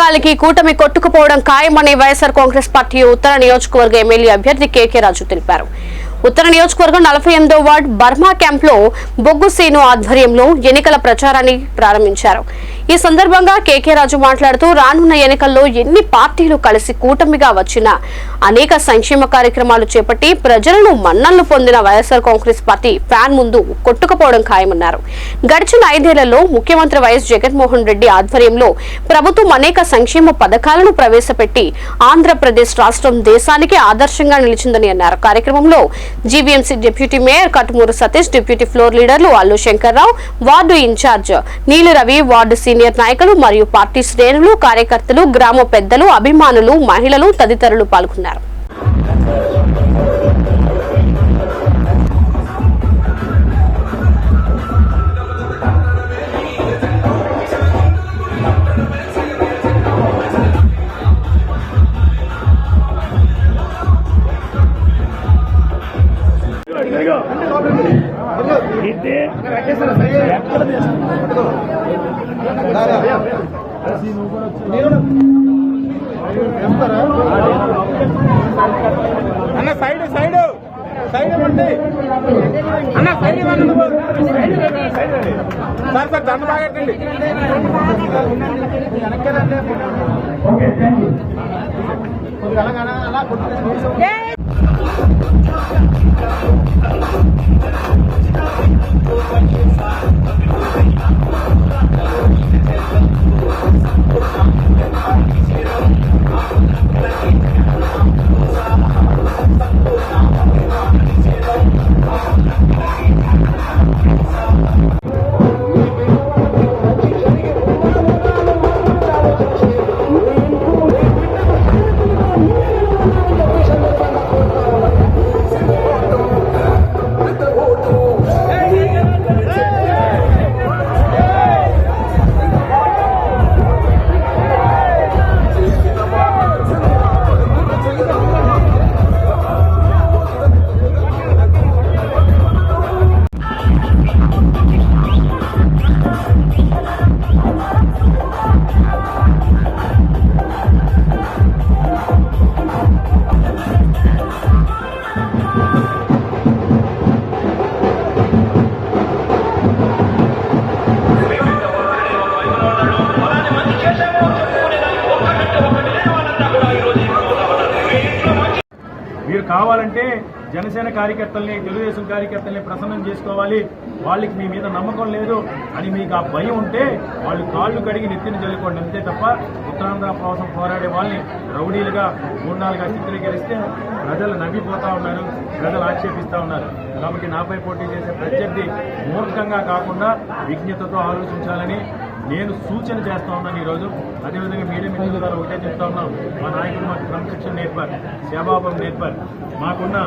గాలికి కూటమి కొట్టుకుపోవడం ఖాయమని వైఎస్ఆర్ కాంగ్రెస్ పార్టీ ఉత్తర నియోజకవర్గ ఎమ్మెల్యే అభ్యర్థి కేకే రాజు తెలిపారు. ఉత్తర నియోజకవర్గం 48వ వార్డ్ బర్మా క్యాంప్ లో బొగ్గు సీను ఆధ్వర్యంలో ఎన్నికల ప్రచారాన్ని ప్రారంభించారు. ఈ సందర్భంగా కేకే రాజు మాట్లాడుతూ రానున్న ఎన్నికల్లో ఎన్ని పార్టీలు కలిసి కూటమిగా వచ్చినా అనేక సంక్షేమ కార్యక్రమాలు చేపట్టి ప్రజలను మన్ననలు పొందిన వైఎస్ఆర్ కాంగ్రెస్ పార్టీ ఫ్యాన్ ముందు కొట్టుకుపోవడం ఖాయమన్నారు. గడిచిన 5 ఏళ్లలో ముఖ్యమంత్రి వైఎస్ జగన్మోహన్ రెడ్డి ఆధ్వర్యంలో ప్రభుత్వం అనేక సంక్షేమ పథకాలను ప్రవేశపెట్టి ఆంధ్రప్రదేశ్ రాష్ట్రం దేశానికి ఆదర్శంగా నిలిచిందని అన్నారు. కార్యక్రమంలో GVMC deputy mayor Katumuru Satish, deputy floor లీడర్లు అల్లు శంకర్రావు, వార్డు ఇన్ఛార్జ్ నీలి రవి, వార్డు సీనియర్ నాయకులు మరియు పార్టీ శ్రేణులు, కార్యకర్తలు, గ్రామ పెద్దలు, అభిమానులు, మహిళలు తదితరులు పాల్గొన్నారు. అన్న సైడ్ సైడ్ సైడ్ ఇవ్వండి అన్న సైడ్ ఇవ్వండి సార్ సార్ దండ బాగట్టండి అలా మీరు కావాలంటే జనసేన కార్యకర్తల్ని, తెలుగుదేశం కార్యకర్తల్ని ప్రసన్నం చేసుకోవాలి, వాళ్ళకి మీ మీద నమ్మకం లేదు అని మీకు ఆ భయం ఉంటే వాళ్ళు కాళ్ళు కడిగి నెత్తిని చల్లుకోండి. అంతే తప్ప ఉత్తరాంధ్ర కోసం పోరాడే వాళ్ళని రౌడీలుగా, గూండాలుగా చిత్రీకరిస్తే ప్రజలు నవ్విపోతా ఉన్నారు, ప్రజలు ఆక్షేపిస్తూ ఉన్నారు. కాబట్టి నాపై పోటీ చేసే ప్రత్యర్థి మూర్ఖంగా కాకుండా విజ్ఞతతో ఆలోచించాలని నేను సూచన చేస్తా ఉన్నాను. ఈరోజు అదేవిధంగా మీడియా మిత్రుల ద్వారా ఒకటే చెప్తా ఉన్నాం, మా నాయకులు మాకు క్రమశిక్షణ నేర్పారు, సేవాభావం నేర్పారు. మాకున్న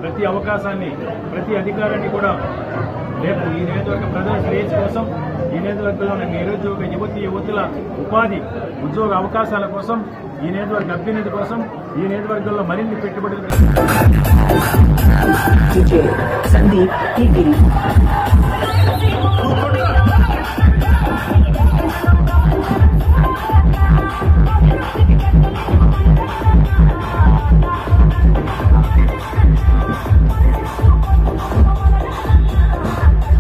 ప్రతి అవకాశాన్ని, ప్రతి అధికారాన్ని కూడా రేపు ఈ నియోజకవర్గ ప్రజల శ్రేయస్ కోసం, ఈ నియోజకవర్గంలో ఉన్న నిరుద్యోగ యువతుల ఉపాధి, ఉద్యోగ అవకాశాల కోసం, ఈ నియోజకవర్గ అభ్యున్నతి కోసం, ఈ నియోజకవర్గంలో మరిన్ని పెట్టుబడులు సందీప్